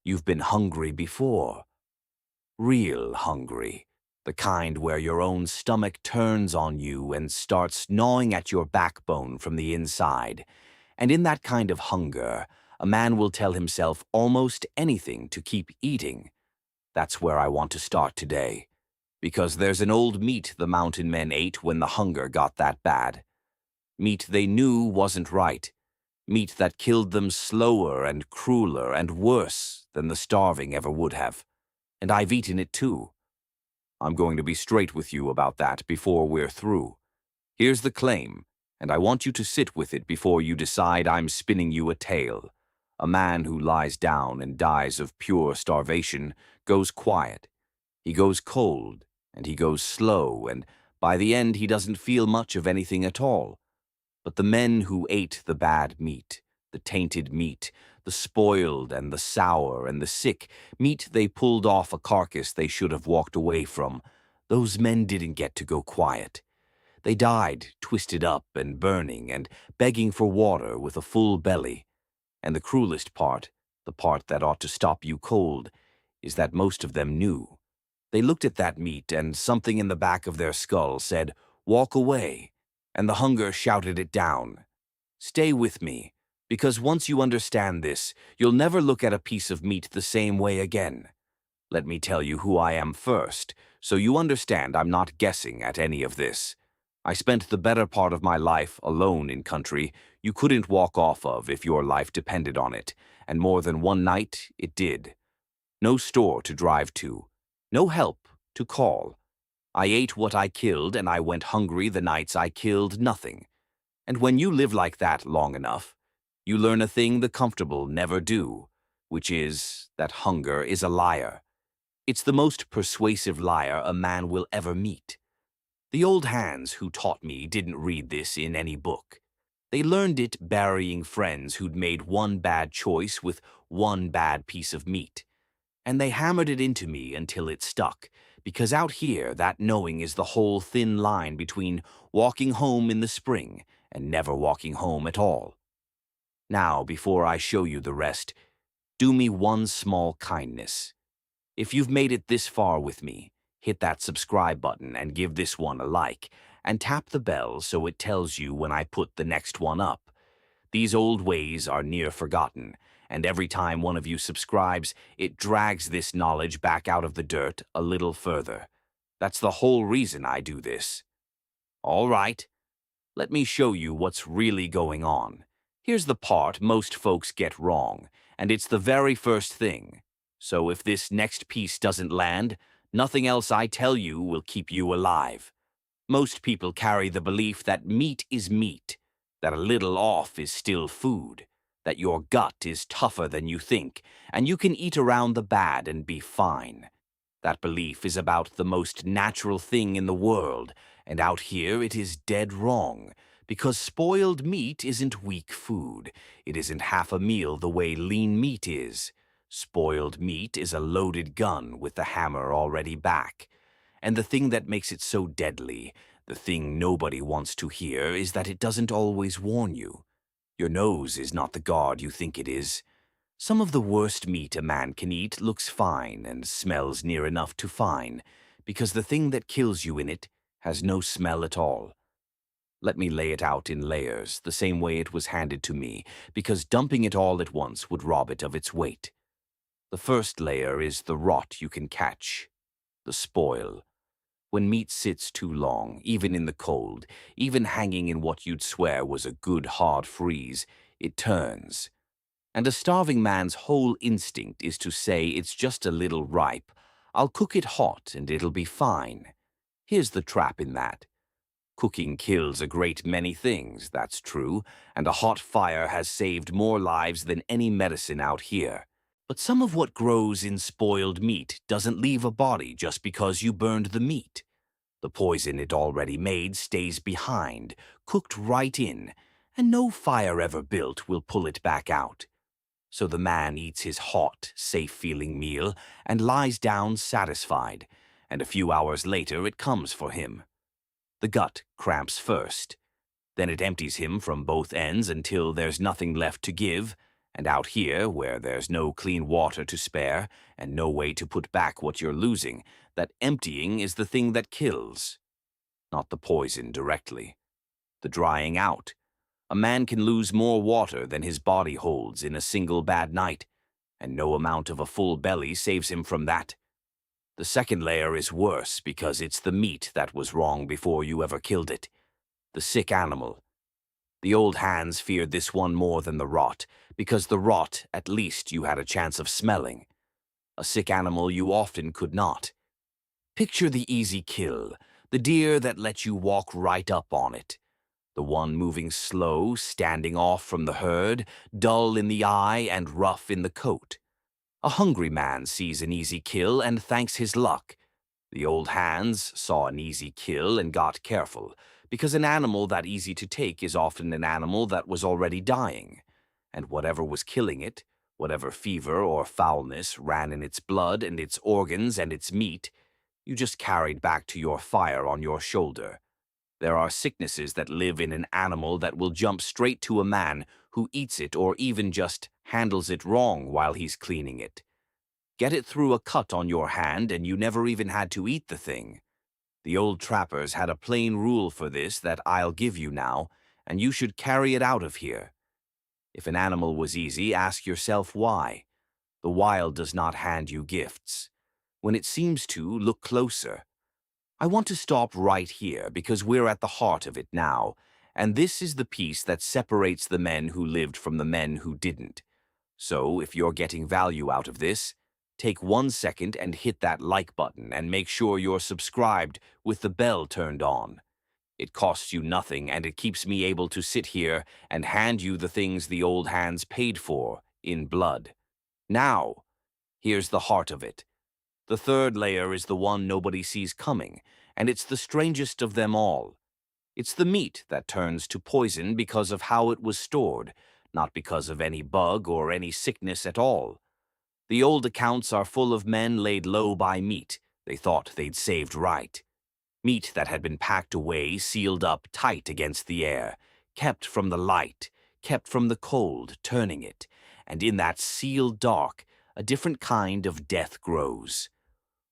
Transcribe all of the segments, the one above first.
You've been hungry before. Real hungry. The kind where your own stomach turns on you and starts gnawing at your backbone from the inside. And in that kind of hunger, a man will tell himself almost anything to keep eating. That's where I want to start today. Because there's an old meat the mountain men ate when the hunger got that bad. Meat they knew wasn't right. Meat that killed them slower and crueler and worse than the starving ever would have. And I've eaten it too. I'm going to be straight with you about that before we're through. Here's the claim, and I want you to sit with it before you decide I'm spinning you a tale. A man who lies down and dies of pure starvation goes quiet. He goes cold, and he goes slow, and by the end he doesn't feel much of anything at all. But the men who ate the bad meat, the tainted meat, the spoiled and the sour and the sick, meat they pulled off a carcass they should have walked away from, those men didn't get to go quiet. They died twisted up and burning and begging for water with a full belly. And the cruelest part, the part that ought to stop you cold, is that most of them knew. They looked at that meat and something in the back of their skull said, "Walk away," and the hunger shouted it down. Stay with me, because once you understand this, you'll never look at a piece of meat the same way again. Let me tell you who I am first, so you understand I'm not guessing at any of this. I spent the better part of my life alone in country you couldn't walk off of if your life depended on it, and more than one night it did. No store to drive to, no help to call. I ate what I killed, and I went hungry the nights I killed nothing. And when you live like that long enough, you learn a thing the comfortable never do, which is that hunger is a liar. It's the most persuasive liar a man will ever meet. The old hands who taught me didn't read this in any book. They learned it burying friends who'd made one bad choice with one bad piece of meat. And they hammered it into me until it stuck, because out here that knowing is the whole thin line between walking home in the spring and never walking home at all. Now, before I show you the rest, do me one small kindness. If you've made it this far with me, hit that subscribe button and give this one a like, and tap the bell so it tells you when I put the next one up. These old ways are near forgotten, and every time one of you subscribes, it drags this knowledge back out of the dirt a little further. That's the whole reason I do this. All right, let me show you what's really going on. Here's the part most folks get wrong, and it's the very first thing. So if this next piece doesn't land, nothing else I tell you will keep you alive. Most people carry the belief that meat is meat, that a little off is still food, that your gut is tougher than you think, and you can eat around the bad and be fine. That belief is about the most natural thing in the world, and out here it is dead wrong, because spoiled meat isn't weak food. It isn't half a meal the way lean meat is. Spoiled meat is a loaded gun with the hammer already back. And the thing that makes it so deadly, the thing nobody wants to hear, is that it doesn't always warn you. Your nose is not the guard you think it is. Some of the worst meat a man can eat looks fine and smells near enough to fine, because the thing that kills you in it has no smell at all. Let me lay it out in layers, the same way it was handed to me, because dumping it all at once would rob it of its weight. The first layer is the rot you can catch, the spoil. When meat sits too long, even in the cold, even hanging in what you'd swear was a good hard freeze, it turns. And a starving man's whole instinct is to say it's just a little ripe. I'll cook it hot and it'll be fine. Here's the trap in that. Cooking kills a great many things, that's true, and a hot fire has saved more lives than any medicine out here. But some of what grows in spoiled meat doesn't leave a body just because you burned the meat. The poison it already made stays behind, cooked right in, and no fire ever built will pull it back out. So the man eats his hot, safe-feeling meal and lies down satisfied, and a few hours later it comes for him. The gut cramps first. Then it empties him from both ends until there's nothing left to give, And out here, where there's no clean water to spare and no way to put back what you're losing, that emptying is the thing that kills. Not the poison directly. The drying out. A man can lose more water than his body holds in a single bad night, and no amount of a full belly saves him from that. The second layer is worse because it's the meat that was wrong before you ever killed it. The sick animal. The old hands feared this one more than the rot, because the rot, at least, you had a chance of smelling. A sick animal you often could not. Picture the easy kill, the deer that let you walk right up on it. The one moving slow, standing off from the herd, dull in the eye and rough in the coat. A hungry man sees an easy kill and thanks his luck. The old hands saw an easy kill and got careful, because an animal that easy to take is often an animal that was already dying. And whatever was killing it, whatever fever or foulness ran in its blood and its organs and its meat, you just carried back to your fire on your shoulder. There are sicknesses that live in an animal that will jump straight to a man who eats it or even just handles it wrong while he's cleaning it. Get it through a cut on your hand and you never even had to eat the thing. The old trappers had a plain rule for this that I'll give you now, and you should carry it out of here. If an animal was easy, ask yourself why. The wild does not hand you gifts. When it seems to, look closer. I want to stop right here because we're at the heart of it now, and this is the piece that separates the men who lived from the men who didn't. So, if you're getting value out of this, take 1 second and hit that like button and make sure you're subscribed with the bell turned on. It costs you nothing and it keeps me able to sit here and hand you the things the old hands paid for, in blood. Now, here's the heart of it. The third layer is the one nobody sees coming, and it's the strangest of them all. It's the meat that turns to poison because of how it was stored, not because of any bug or any sickness at all. The old accounts are full of men laid low by meat they thought they'd saved right. Meat that had been packed away, sealed up tight against the air, kept from the light, kept from the cold, turning it, and in that sealed dark, a different kind of death grows.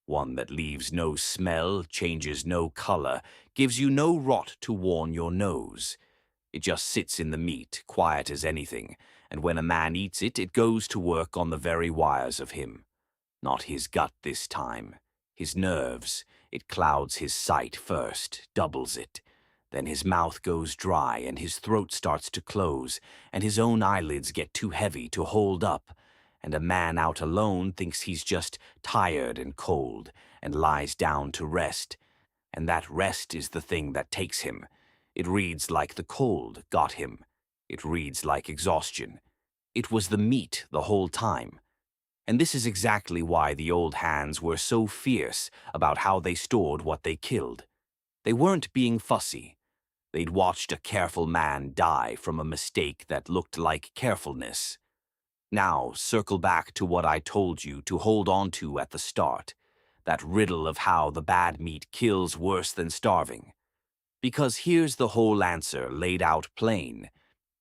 One that leaves no smell, changes no color, gives you no rot to warn your nose. It just sits in the meat, quiet as anything, and when a man eats it, it goes to work on the very wires of him. Not his gut this time. His nerves. It clouds his sight first, doubles it. Then his mouth goes dry and his throat starts to close, and his own eyelids get too heavy to hold up. And a man out alone thinks he's just tired and cold, and lies down to rest. And that rest is the thing that takes him. It reads like the cold got him. It reads like exhaustion. It was the meat the whole time. And this is exactly why the old hands were so fierce about how they stored what they killed. They weren't being fussy. They'd watched a careful man die from a mistake that looked like carefulness. Now, circle back to what I told you to hold on to at the start, that riddle of how the bad meat kills worse than starving. Because here's the whole answer laid out plain,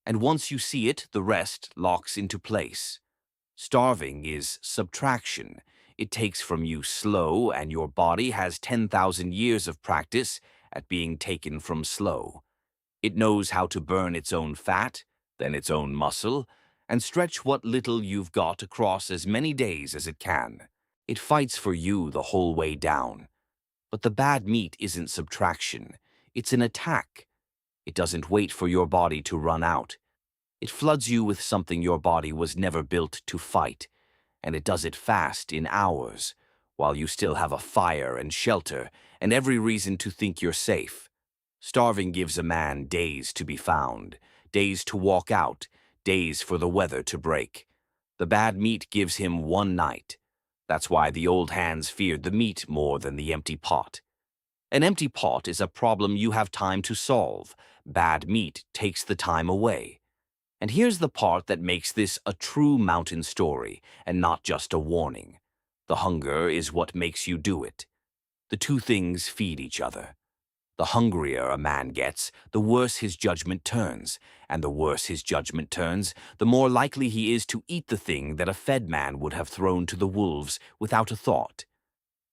and once you see it, the rest locks into place. Starving is subtraction. It takes from you slow, and your body has 10,000 years of practice at being taken from slow. It knows how to burn its own fat, then its own muscle, and stretch what little you've got across as many days as it can. It fights for you the whole way down. But the bad meat isn't subtraction. It's an attack. It doesn't wait for your body to run out. It floods you with something your body was never built to fight, and it does it fast in hours, while you still have a fire and shelter and every reason to think you're safe. Starving gives a man days to be found, days to walk out, days for the weather to break. The bad meat gives him one night. That's why the old hands feared the meat more than the empty pot. An empty pot is a problem you have time to solve. Bad meat takes the time away. And here's the part that makes this a true mountain story and not just a warning. The hunger is what makes you do it. The two things feed each other. The hungrier a man gets, the worse his judgment turns, and the worse his judgment turns, the more likely he is to eat the thing that a fed man would have thrown to the wolves without a thought.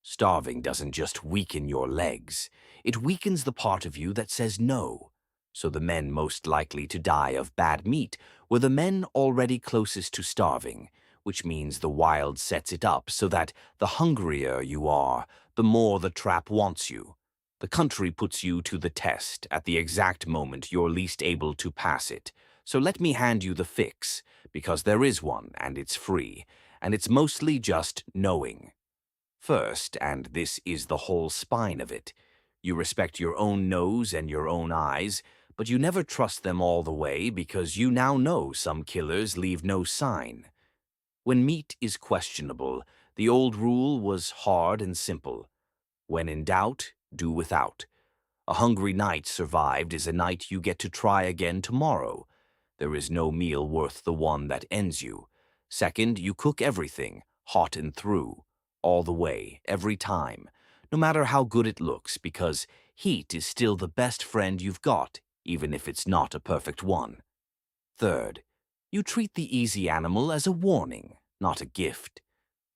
Starving doesn't just weaken your legs, it weakens the part of you that says no. So the men most likely to die of bad meat were the men already closest to starving, which means the wild sets it up so that the hungrier you are, the more the trap wants you. The country puts you to the test at the exact moment you're least able to pass it. So let me hand you the fix, because there is one and it's free, and it's mostly just knowing. First, and this is the whole spine of it, you respect your own nose and your own eyes, but you never trust them all the way because you now know some killers leave no sign. When meat is questionable, the old rule was hard and simple. When in doubt, do without. A hungry night survived is a night you get to try again tomorrow. There is no meal worth the one that ends you. Second, you cook everything, hot and through, all the way, every time, no matter how good it looks, because heat is still the best friend you've got, even if it's not a perfect one. Third, you treat the easy animal as a warning, not a gift.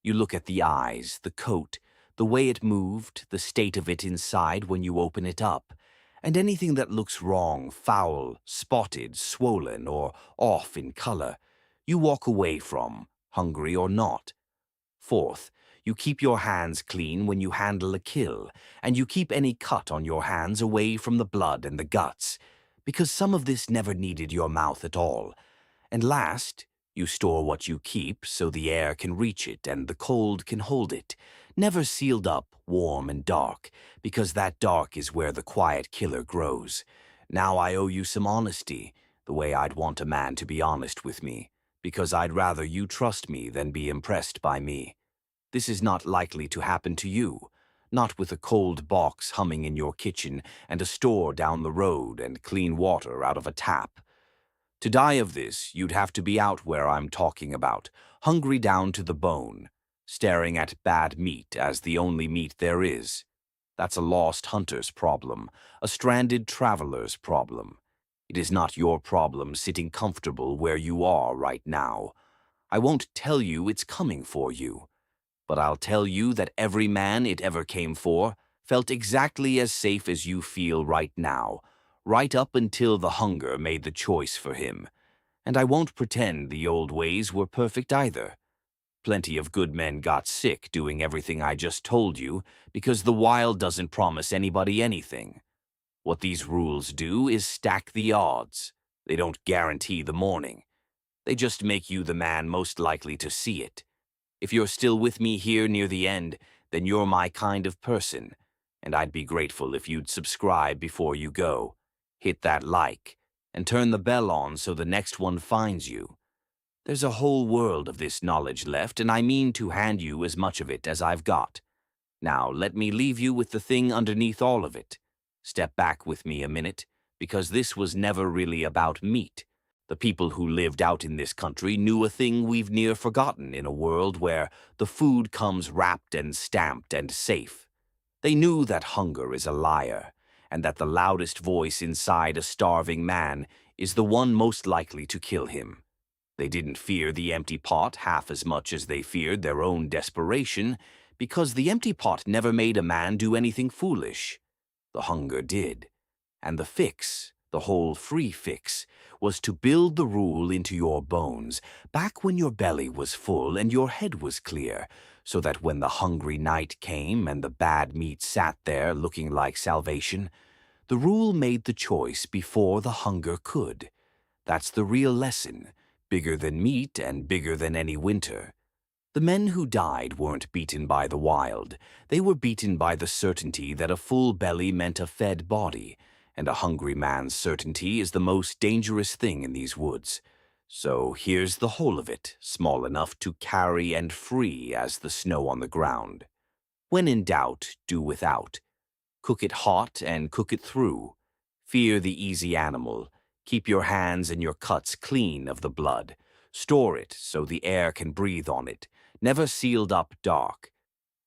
You look at the eyes, the coat, the way it moved, the state of it inside when you open it up, and anything that looks wrong, foul, spotted, swollen, or off in color, you walk away from, hungry or not. Fourth, you keep your hands clean when you handle a kill, and you keep any cut on your hands away from the blood and the guts, because some of this never needed your mouth at all. And last, you store what you keep so the air can reach it and the cold can hold it, never sealed up, warm and dark, because that dark is where the quiet killer grows. Now I owe you some honesty, the way I'd want a man to be honest with me, because I'd rather you trust me than be impressed by me. This is not likely to happen to you, not with a cold box humming in your kitchen and a store down the road and clean water out of a tap. To die of this, you'd have to be out where I'm talking about, hungry down to the bone, staring at bad meat as the only meat there is. That's a lost hunter's problem, a stranded traveler's problem. It is not your problem sitting comfortable where you are right now. I won't tell you it's coming for you, but I'll tell you that every man it ever came for felt exactly as safe as you feel right now, right up until the hunger made the choice for him. And I won't pretend the old ways were perfect either. Plenty of good men got sick doing everything I just told you because the wild doesn't promise anybody anything. What these rules do is stack the odds. They don't guarantee the morning. They just make you the man most likely to see it. If you're still with me here near the end, then you're my kind of person, and I'd be grateful if you'd subscribe before you go. Hit that like, and turn the bell on so the next one finds you. There's a whole world of this knowledge left, and I mean to hand you as much of it as I've got. Now, let me leave you with the thing underneath all of it. Step back with me a minute, because this was never really about meat. The people who lived out in this country knew a thing we've near forgotten in a world where the food comes wrapped and stamped and safe. They knew that hunger is a liar, and that the loudest voice inside a starving man is the one most likely to kill him. They didn't fear the empty pot half as much as they feared their own desperation, because the empty pot never made a man do anything foolish. The hunger did. And the fix, the whole free fix, was to build the rule into your bones, back when your belly was full and your head was clear, so that when the hungry night came and the bad meat sat there looking like salvation, the rule made the choice before the hunger could. That's the real lesson, bigger than meat and bigger than any winter. The men who died weren't beaten by the wild. They were beaten by the certainty that a full belly meant a fed body, and a hungry man's certainty is the most dangerous thing in these woods. So here's the whole of it, small enough to carry and free as the snow on the ground. When in doubt, do without. Cook it hot and cook it through. Fear the easy animal. Keep your hands and your cuts clean of the blood. Store it so the air can breathe on it, never sealed up dark.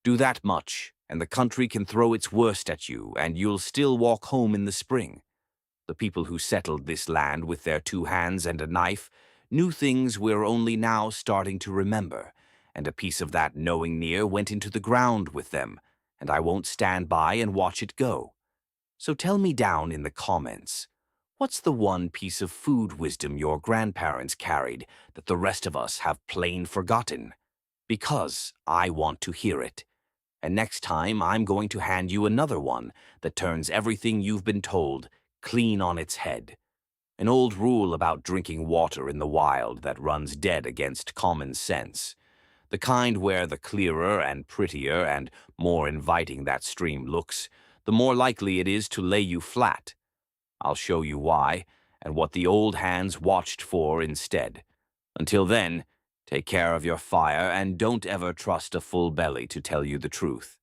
Do that much, and the country can throw its worst at you, and you'll still walk home in the spring. The people who settled this land with their 2 hands and a knife knew things we're only now starting to remember, and a piece of that knowing near went into the ground with them, and I won't stand by and watch it go. So tell me down in the comments, what's the one piece of food wisdom your grandparents carried that the rest of us have plain forgotten? Because I want to hear it. And next time I'm going to hand you another one that turns everything you've been told clean on its head. An old rule about drinking water in the wild that runs dead against common sense. The kind where the clearer and prettier and more inviting that stream looks, the more likely it is to lay you flat. I'll show you why, and what the old hands watched for instead. Until then, take care of your fire and don't ever trust a full belly to tell you the truth.